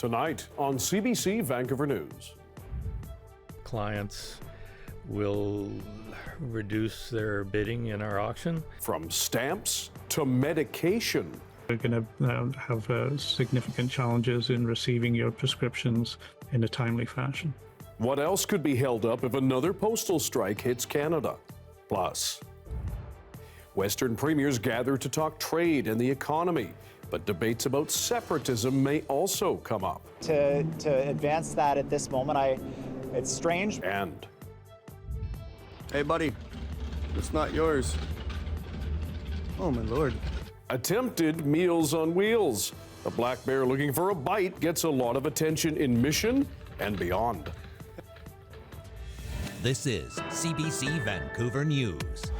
Tonight on CBC Vancouver News. Clients will reduce their bidding in our auction. From stamps to medication. We're going to have significant challenges in receiving your prescriptions in a timely fashion. What else could be held up if another postal strike hits Canada? Plus, Western premiers gather to talk trade and the economy, but debates about separatism may also come up. To advance that at this moment, it's strange. And hey, buddy, it's not yours. Oh, my Lord. attempted Meals on Wheels. The black bear looking for a bite gets a lot of attention in Mission and beyond. This is CBC Vancouver News.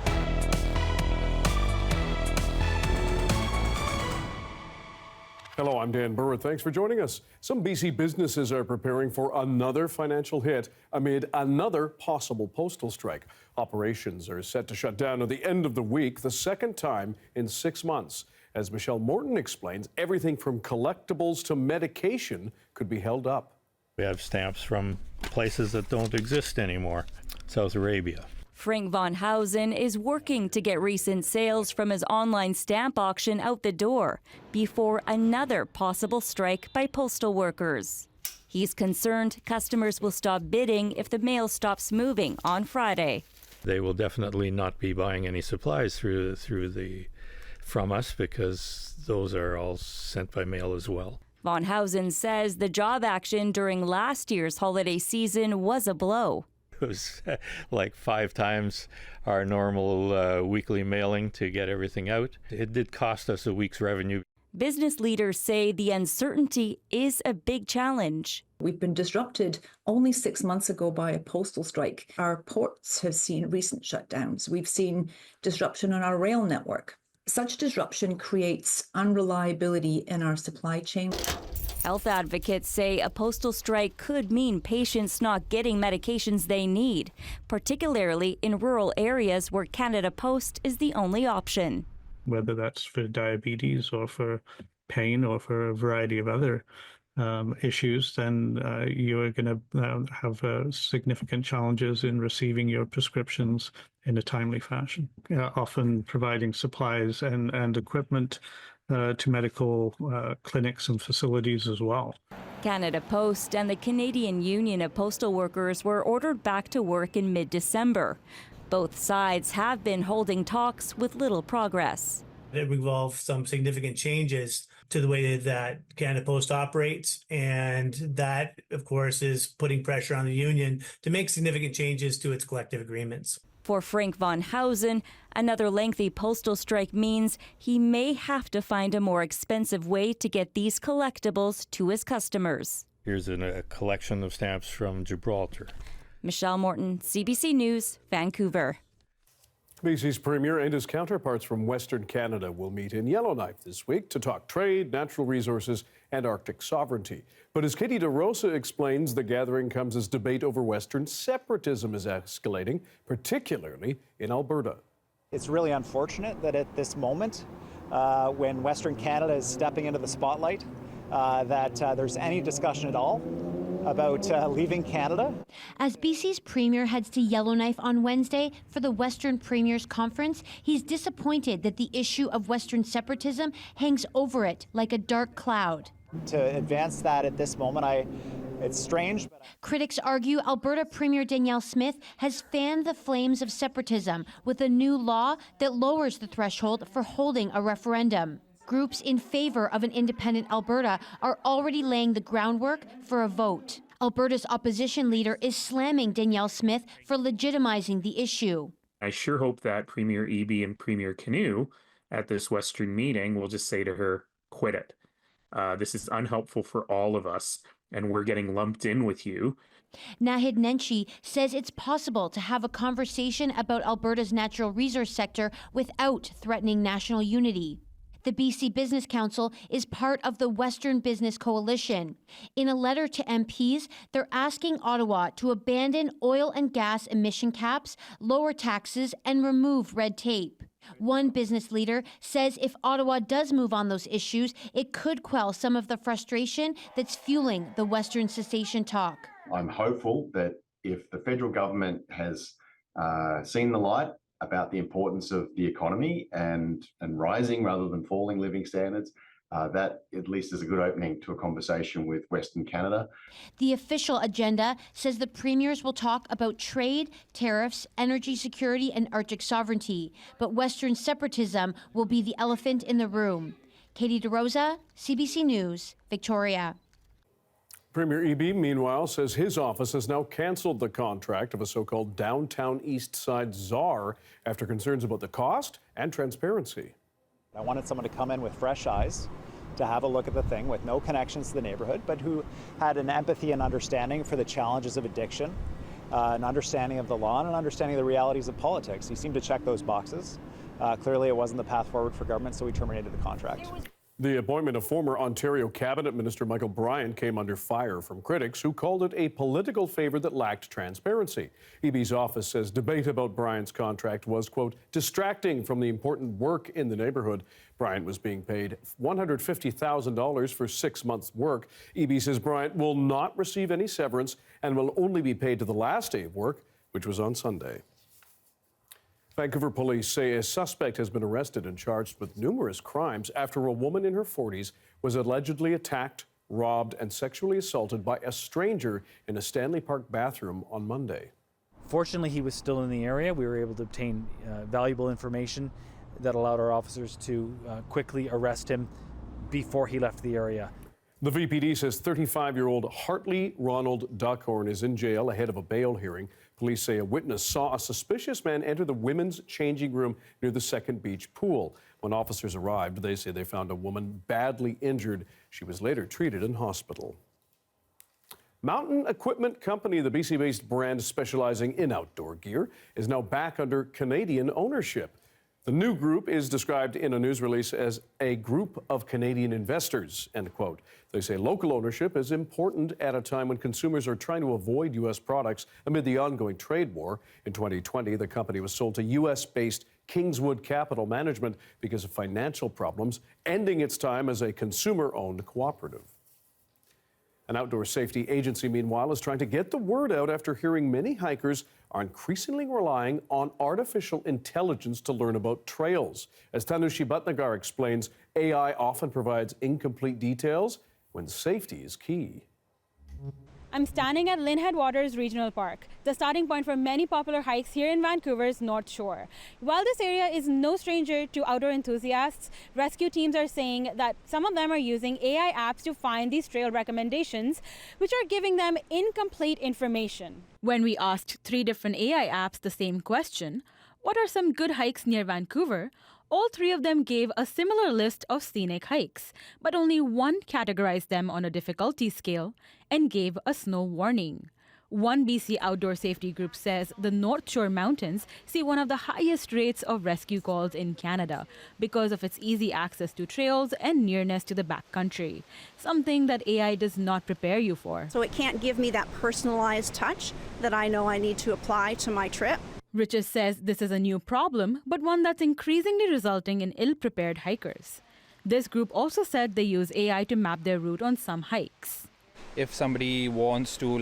Hello, I'm Dan Burritt. Thanks for joining us. Some BC businesses are preparing for another financial hit amid another possible postal strike. Operations are set to shut down at the end of the week, the second time in 6 months. As Michelle Morton explains, everything from collectibles to medication could be held up. We have stamps from places that don't exist anymore. South Arabia. Frank von Hausen is working to get recent sales from his online stamp auction out the door before another possible strike by postal workers. He's concerned customers will stop bidding if the mail stops moving on Friday. They will definitely not be buying any supplies from us because those are all sent by mail as well. Von Hausen says the job action during last year's holiday season was a blow. It was like 5 times our normal weekly mailing to get everything out. It did cost us a week's revenue. Business leaders say the uncertainty is a big challenge. We've been disrupted only 6 months ago by a postal strike. Our ports have seen recent shutdowns. We've seen disruption on our rail network. Such disruption creates unreliability in our supply chain. Health advocates say a postal strike could mean patients not getting medications they need, particularly in rural areas where Canada Post is the only option. Whether that's for diabetes or for pain or for a variety of other issues, then you are going to have significant challenges in receiving your prescriptions in a timely fashion, often providing supplies and equipment to medical clinics and facilities as well. Canada Post and the Canadian Union of Postal Workers were ordered back to work in mid-December. Both sides have been holding talks with little progress. It involves some significant changes to the way that Canada Post operates, and that, of course, is putting pressure on the union to make significant changes to its collective agreements. For Frank von Hausen, another lengthy postal strike means he may have to find a more expensive way to get these collectibles to his customers. Here's a collection of stamps from Gibraltar. Michelle Morton, CBC News, Vancouver. BC's Premier and his counterparts from Western Canada will meet in Yellowknife this week to talk trade, natural resources, and Arctic sovereignty. But as Katie DeRosa explains, the gathering comes as debate over Western separatism is escalating, particularly in Alberta. It's really unfortunate that at this moment, when Western Canada is stepping into the spotlight, that there's any discussion at all about leaving Canada. As BC's Premier heads to Yellowknife on Wednesday for the Western Premiers Conference, he's disappointed that the issue of Western separatism hangs over it like a dark cloud. To advance that at this moment, it's strange. Critics argue Alberta Premier Danielle Smith has fanned the flames of separatism with a new law that lowers the threshold for holding a referendum. Groups in favor of an independent Alberta are already laying the groundwork for a vote. Alberta's opposition leader is slamming Danielle Smith for legitimizing the issue. I sure hope that Premier Eby and Premier Canoe at this Western meeting will just say to her, quit it. This is unhelpful for all of us, and we're getting lumped in with you. Nahid Nenshi says it's possible to have a conversation about Alberta's natural resource sector without threatening national unity. The BC Business Council is part of the Western Business Coalition. In a letter to MPs, they're asking Ottawa to abandon oil and gas emission caps, lower taxes, and remove red tape. One business leader says if Ottawa does move on those issues, it could quell some of the frustration that's fueling the Western cessation talk. I'm hopeful that if the federal government has seen the light about the importance of the economy and rising rather than falling living standards, that at least is a good opening to a conversation with Western Canada. The official agenda says the premiers will talk about trade, tariffs, energy security, and Arctic sovereignty. But Western separatism will be the elephant in the room. Katie DeRosa, CBC News, Victoria. Premier Eby, meanwhile, says his office has now canceled the contract of a so-called Downtown Eastside czar after concerns about the cost and transparency. I wanted someone to come in with fresh eyes, to have a look at the thing with no connections to the neighborhood, but who had an empathy and understanding for the challenges of addiction, an understanding of the law, and an understanding of the realities of politics. He seemed to check those boxes. Clearly, it wasn't the path forward for government, so we terminated the contract. The appointment of former Ontario Cabinet Minister Michael Bryant came under fire from critics who called it a political favor that lacked transparency. Eby's office says debate about Bryant's contract was, quote, distracting from the important work in the neighborhood. Bryant was being paid $150,000 for 6 months' work. Eby says Bryant will not receive any severance and will only be paid to the last day of work, which was on Sunday. Vancouver police say a suspect has been arrested and charged with numerous crimes after a woman in her 40s was allegedly attacked, robbed, and sexually assaulted by a stranger in a Stanley Park bathroom on Monday. Fortunately, he was still in the area. We were able to obtain valuable information that allowed our officers to quickly arrest him before he left the area. The VPD says 35-year-old Hartley Ronald Duckhorn is in jail ahead of a bail hearing. Police say a witness saw a suspicious man enter the women's changing room near the Second Beach pool. When officers arrived, they say they found a woman badly injured. She was later treated in hospital. Mountain Equipment Company, the BC-based brand specializing in outdoor gear, is now back under Canadian ownership. The new group is described in a news release as a group of Canadian investors, end quote. They say local ownership is important at a time when consumers are trying to avoid U.S. products amid the ongoing trade war. In 2020, the company was sold to U.S.-based Kingswood Capital Management because of financial problems, ending its time as a consumer-owned cooperative. An outdoor safety agency, meanwhile, is trying to get the word out after hearing many hikers are increasingly relying on artificial intelligence to learn about trails. As Tanushi Bhatnagar explains, AI often provides incomplete details when safety is key. I'm standing at Lynn Headwaters Regional Park, the starting point for many popular hikes here in Vancouver's North Shore. While this area is no stranger to outdoor enthusiasts, rescue teams are saying that some of them are using AI apps to find these trail recommendations, which are giving them incomplete information. When we asked 3 different AI apps the same question, what are some good hikes near Vancouver? All 3 of them gave a similar list of scenic hikes, but only one categorized them on a difficulty scale and gave a snow warning. One BC outdoor safety group says the North Shore Mountains see one of the highest rates of rescue calls in Canada because of its easy access to trails and nearness to the backcountry, something that AI does not prepare you for. So it can't give me that personalized touch that I know I need to apply to my trip. Riches says this is a new problem, but one that's increasingly resulting in ill-prepared hikers. This group also said they use AI to map their route on some hikes. If somebody wants to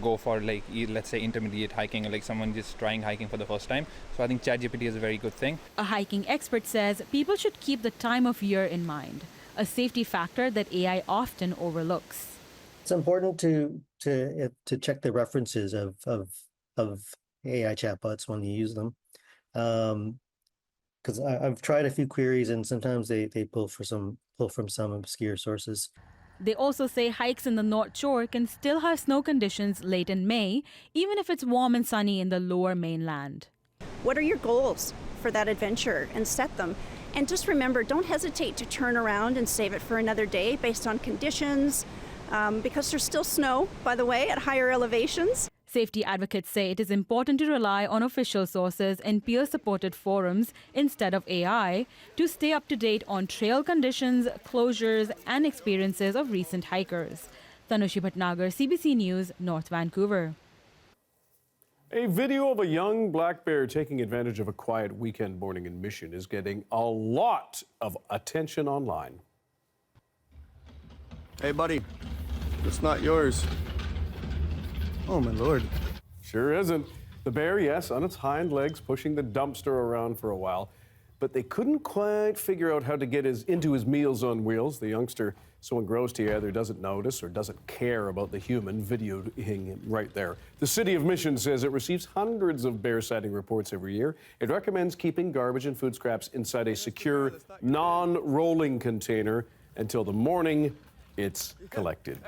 go for let's say intermediate hiking, or like someone just trying hiking for the first time, so I think ChatGPT is a very good thing. A hiking expert says people should keep the time of year in mind, a safety factor that AI often overlooks. It's important to check the references of AI chatbots when you use them, because I've tried a few queries and sometimes they pull from some obscure sources. They also say hikes in the North Shore can still have snow conditions late in May, even if it's warm and sunny in the lower mainland. What are your goals for that adventure, and set them? And just remember, don't hesitate to turn around and save it for another day based on conditions, because there's still snow, by the way, at higher elevations. Safety advocates say it is important to rely on official sources and peer-supported forums instead of AI to stay up to date on trail conditions, closures, and experiences of recent hikers. Tanushi Bhatnagar, CBC News, North Vancouver. A video of a young black bear taking advantage of a quiet weekend morning in Mission is getting a lot of attention online. Hey, buddy, it's not yours. Oh, my Lord. Sure isn't. The bear, yes, on its hind legs, pushing the dumpster around for a while. But they couldn't quite figure out how to get into his Meals on Wheels. The youngster, so engrossed he either doesn't notice or doesn't care about the human videoing him right there. The city of Mission says it receives hundreds of bear sighting reports every year. It recommends keeping garbage and food scraps inside a secure, non-rolling container until the morning it's collected.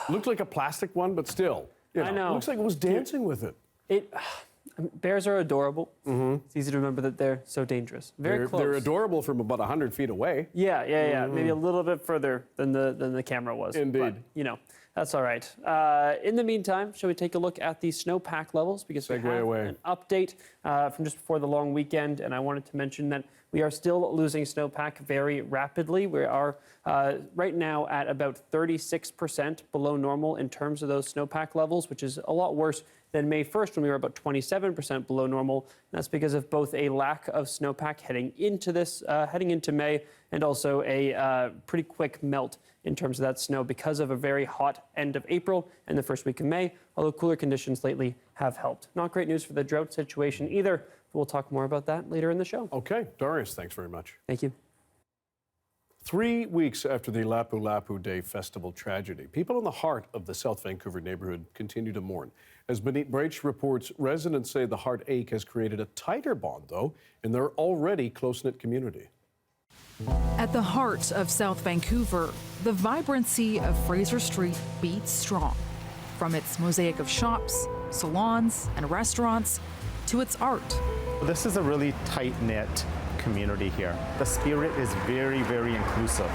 Looked like a plastic one, but still. You know, I know. Looks like it was dancing with it. Bears are adorable. It's easy to remember that they're so dangerous. Very close. They're adorable from about 100 feet away. Yeah. Maybe a little bit further than the camera was. Indeed. But, you know, that's all right. In the meantime, shall we take a look at the snowpack levels? Because we have an update from just before the long weekend, and I wanted to mention that we are still losing snowpack very rapidly. We are right now at about 36% below normal in terms of those snowpack levels, which is a lot worse than May 1st when we were about 27% below normal. And that's because of both a lack of snowpack heading into May, and also a pretty quick melt in terms of that snow because of a very hot end of April and the first week of May, although cooler conditions lately have helped. Not great news for the drought situation either, but we'll talk more about that later in the show. Okay, Darius, thanks very much. Thank you. 3 weeks after the Lapu Lapu Day festival tragedy, people in the heart of the South Vancouver neighborhood continue to mourn. As Benit Breach reports, residents say the heartache has created a tighter bond, though, in their already close-knit community. At the heart of South Vancouver, the vibrancy of Fraser Street beats strong. From its mosaic of shops, salons, and restaurants, to its art. This is a really tight-knit community here. The spirit is very, very inclusive.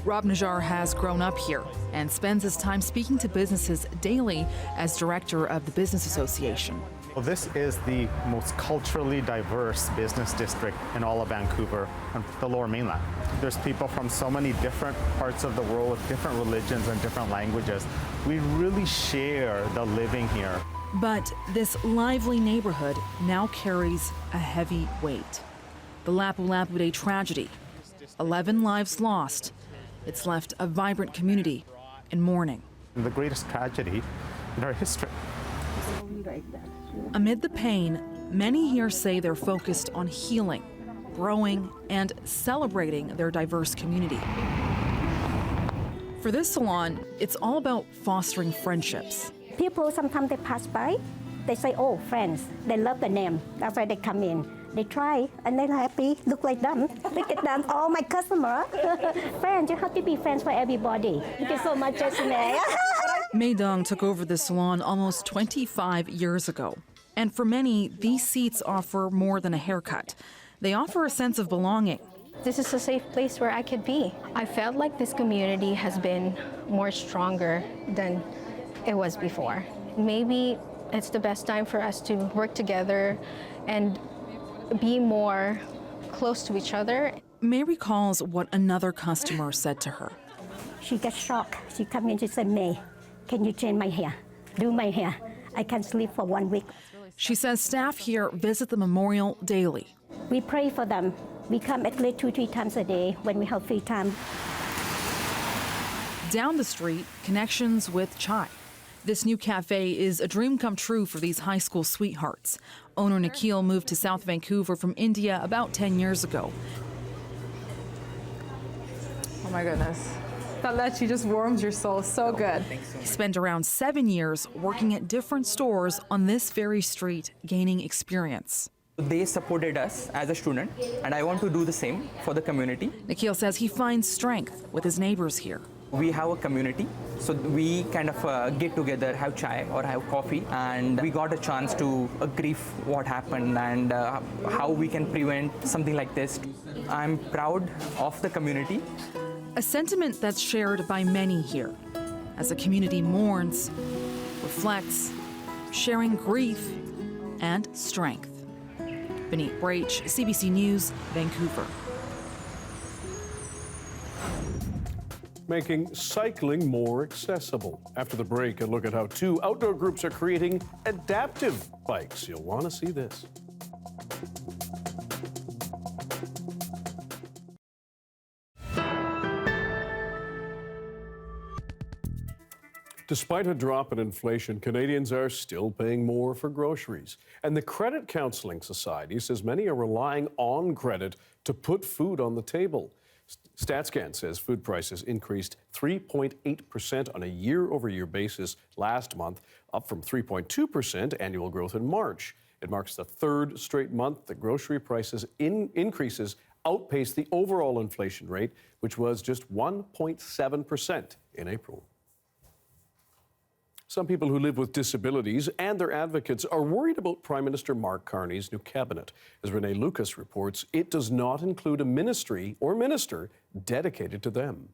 Rob Najjar has grown up here and spends his time speaking to businesses daily as director of the Business Association. Well, this is the most culturally diverse business district in all of Vancouver and the Lower Mainland. There's people from so many different parts of the world with different religions and different languages. We really share the living here. But this lively neighborhood now carries a heavy weight. The Lapu Lapu Day tragedy, 11 lives lost. It's left a vibrant community in mourning. The greatest tragedy in our history. Amid the pain, many here say they're focused on healing, growing, and celebrating their diverse community. For this salon, it's all about fostering friendships. People, sometimes they pass by, they say, oh, friends. They love the name. That's why they come in. They try, and they're happy, look like them. Look at them, oh, my customer. Friends, you have to be friends for everybody. Thank you so much, Jessine. Mei Dong took over the salon almost 25 years ago. And for many, these seats offer more than a haircut. They offer a sense of belonging. This is a safe place where I could be. I felt like this community has been more stronger than it was before. Maybe it's the best time for us to work together and be more close to each other. May recalls what another customer said to her. She got shocked. She come in, she said, May, can you change my hair? Do my hair. I can't sleep for 1 week. She says staff here visit the memorial daily. We pray for them. We come at least 2-3 times a day when we have free time. Down the street, connections with chai. This new cafe is a dream come true for these high school sweethearts. Owner Nikhil moved to South Vancouver from India about 10 years ago. Oh my goodness. That leche just warms your soul so good. He spent around 7 years working at different stores on this very street, gaining experience. They supported us as a student, and I want to do the same for the community. Nikhil says he finds strength with his neighbors here. We have a community, so we kind of get together, have chai or have coffee, and we got a chance to grieve what happened and how we can prevent something like this. I'm proud of the community. A sentiment that's shared by many here, as the community mourns, reflects, sharing grief and strength. Benit Breach, CBC News, Vancouver. making cycling more accessible. After the break, a look at how 2 outdoor groups are creating adaptive bikes. You'll want to see this. Despite a drop in inflation, Canadians are still paying more for groceries. And the Credit Counselling Society says many are relying on credit to put food on the table. StatScan says food prices increased 3.8% on a year-over-year basis last month, up from 3.2% annual growth in March. It marks the 3rd straight month that grocery prices increases outpaced the overall inflation rate, which was just 1.7% in April. Some people who live with disabilities and their advocates are worried about Prime Minister Mark Carney's new cabinet. As Renee Lucas reports, it does not include a ministry or minister dedicated to them.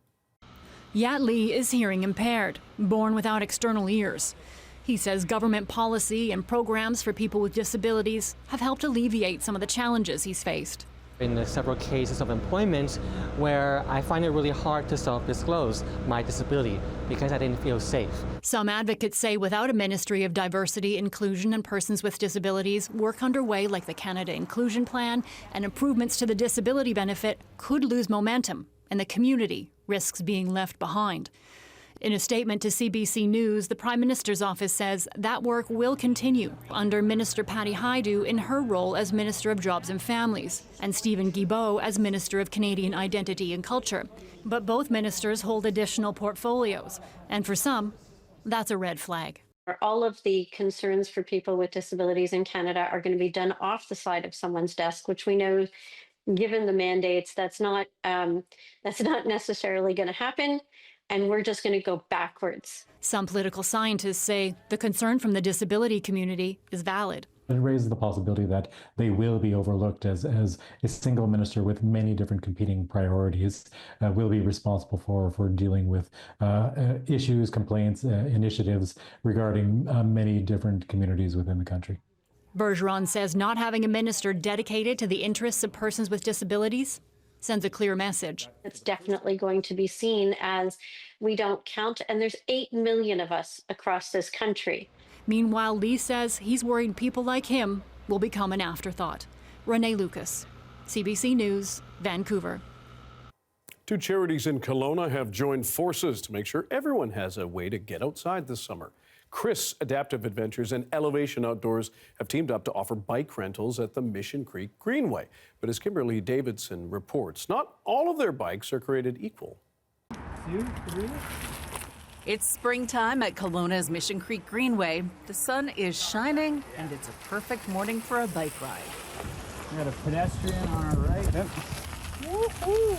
Yat Lee is hearing impaired, born without external ears. He says government policy and programs for people with disabilities have helped alleviate some of the challenges he's faced. In the several cases of employment where I find it really hard to self-disclose my disability because I didn't feel safe. Some advocates say without a Ministry of Diversity, Inclusion and Persons with Disabilities, work underway like the Canada Inclusion Plan and improvements to the disability benefit could lose momentum and the community risks being left behind. In a statement to CBC News, the Prime Minister's office says that work will continue under Minister Patty Hajdu in her role as Minister of Jobs and Families, and Stephen Guilbeault as Minister of Canadian Identity and Culture. But both ministers hold additional portfolios, and for some, that's a red flag. All of the concerns for people with disabilities in Canada are going to be done off the side of someone's desk, which we know, given the mandates, that's not necessarily going to happen. And we're just going to go backwards. Some political scientists say the concern from the disability community is valid. It raises the possibility that they will be overlooked as a single minister with many different competing priorities will be responsible for dealing with issues, complaints, initiatives regarding many different communities within the country. Bergeron says not having a minister dedicated to the interests of persons with disabilities sends a clear message. It's definitely going to be seen as we don't count, and there's 8 million of us across this country. Meanwhile, Lee says he's worried people like him will become an afterthought. Renee Lucas, CBC News, Vancouver. 2 charities in Kelowna have joined forces to make sure everyone has a way to get outside this summer. Chris Adaptive Adventures and Elevation Outdoors have teamed up to offer bike rentals at the Mission Creek Greenway. But as Kimberly Davidson reports, not all of their bikes are created equal. It's springtime at Kelowna's Mission Creek Greenway. The sun is shining, and it's a perfect morning for a bike ride. We got a pedestrian on our right. Yep. Woo-hoo.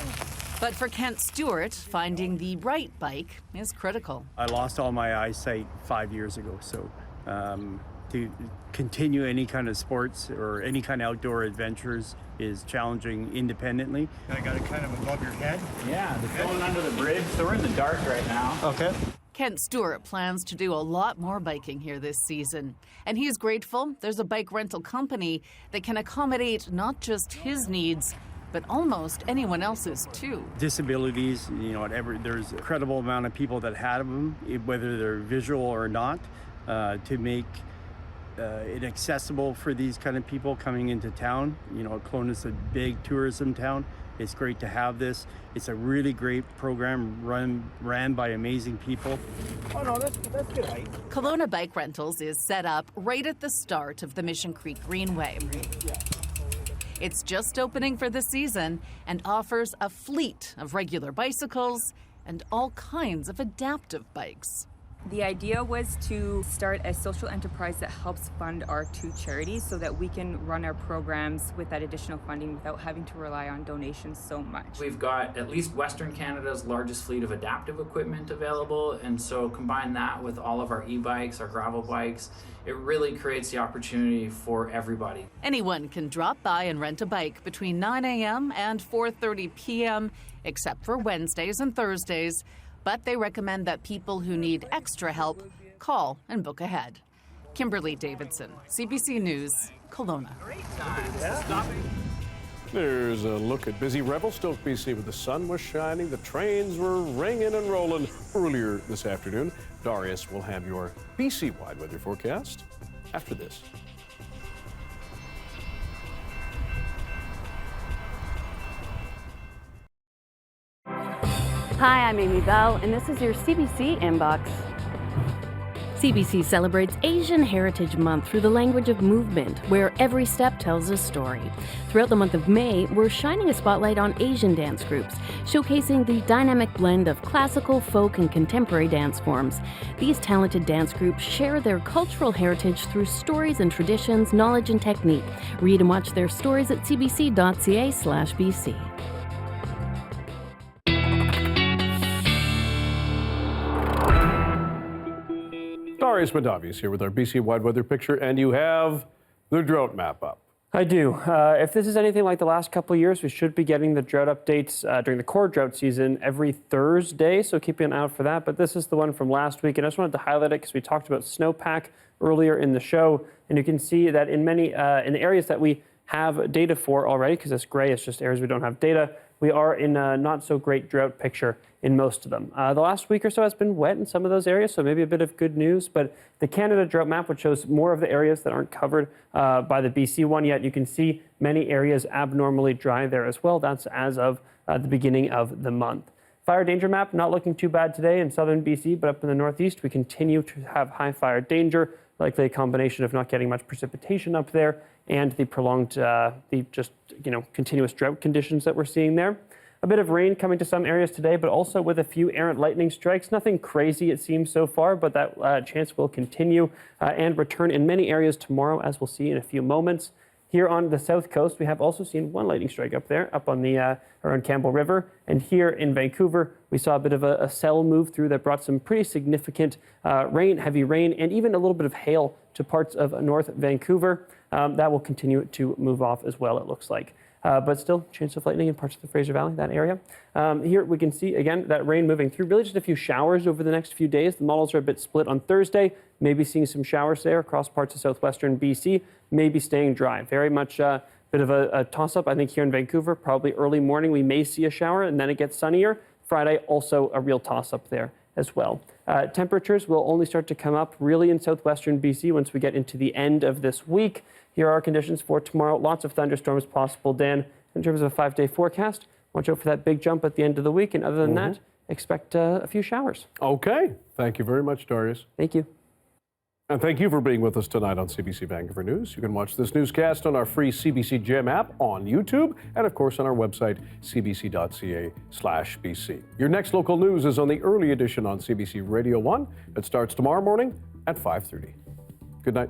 But for Kent Stewart, finding the right bike is critical. I lost all my eyesight 5 years ago, so to continue any kind of sports or any kind of outdoor adventures is challenging independently. I got it kind of above your head. Yeah, they're going under the bridge, so we're in the dark right now. Okay. Kent Stewart plans to do a lot more biking here this season. And he's grateful there's a bike rental company that can accommodate not just his needs, but almost anyone else's too. Disabilities, there's a credible amount of people that have them, whether they're visual or not, to make it accessible for these kind of people coming into town. Kelowna's a big tourism town. It's great to have this. It's a really great program ran by amazing people. Oh no, that's good height. Kelowna Bike Rentals is set up right at the start of the Mission Creek Greenway. It's just opening for the season and offers a fleet of regular bicycles and all kinds of adaptive bikes. The idea was to start a social enterprise that helps fund our 2 charities so that we can run our programs with that additional funding without having to rely on donations so much. We've got at least Western Canada's largest fleet of adaptive equipment available, and so combine that with all of our e-bikes, our gravel bikes, it really creates the opportunity for everybody. Anyone can drop by and rent a bike between 9 a.m. and 4:30 p.m., except for Wednesdays and Thursdays. But they recommend that people who need extra help call and book ahead. Kimberly Davidson, CBC News, Kelowna. There's a look at busy Revelstoke, BC, where the sun was shining, the trains were ringing and rolling earlier this afternoon. Darius will have your BC-wide weather forecast after this. Hi, I'm Amy Bell, and this is your CBC Inbox. CBC celebrates Asian Heritage Month through the language of movement, where every step tells a story. Throughout the month of May, we're shining a spotlight on Asian dance groups, showcasing the dynamic blend of classical, folk, and contemporary dance forms. These talented dance groups share their cultural heritage through stories and traditions, knowledge and technique. Read and watch their stories at cbc.ca/bc. Darius Madavi's here with our BC-wide weather picture, and you have the drought map up. I do. If this is anything like the last couple of years, we should be getting the drought updates during the core drought season every Thursday, so keep an eye out for that. But this is the one from last week, and I just wanted to highlight it because we talked about snowpack earlier in the show, and you can see that in many in the areas that we have data for already, because this gray is just areas we don't have data, we are in a not so great drought picture in most of them. The last week or so has been wet in some of those areas, so maybe a bit of good news, but the Canada drought map, which shows more of the areas that aren't covered by the BC one yet, you can see many areas abnormally dry there as well. That's as of the beginning of the month. Fire danger map, not looking too bad today in southern BC, but up in the northeast, we continue to have high fire danger, likely a combination of not getting much precipitation up there and the prolonged, continuous drought conditions that we're seeing there. A bit of rain coming to some areas today, but also with a few errant lightning strikes. Nothing crazy, it seems, so far, but that chance will continue and return in many areas tomorrow, as we'll see in a few moments. Here on the south coast, we have also seen one lightning strike up there, up on the around Campbell River. And here in Vancouver, we saw a bit of a cell move through that brought some pretty significant rain, heavy rain, and even a little bit of hail to parts of North Vancouver. That will continue to move off as well, it looks like. But still, chance of lightning in parts of the Fraser Valley, that area. Here we can see, again, that rain moving through. Really just a few showers over the next few days. The models are a bit split on Thursday. Maybe seeing some showers there across parts of southwestern BC. Maybe staying dry. Very much a bit of a toss-up, I think, here in Vancouver. Probably early morning we may see a shower, and then it gets sunnier. Friday, also a real toss-up there as well. Temperatures will only start to come up really in southwestern BC once we get into the end of this week. Here are our conditions for tomorrow. Lots of thunderstorms possible, Dan. In terms of a 5-day forecast, watch out for that big jump at the end of the week. And other than that, expect a few showers. Okay. Thank you very much, Darius. Thank you. And thank you for being with us tonight on CBC Vancouver News. You can watch this newscast on our free CBC Gem app on YouTube and, of course, on our website, cbc.ca/bc. Your next local news is on the early edition on CBC Radio 1. It starts tomorrow morning at 5:30. Good night.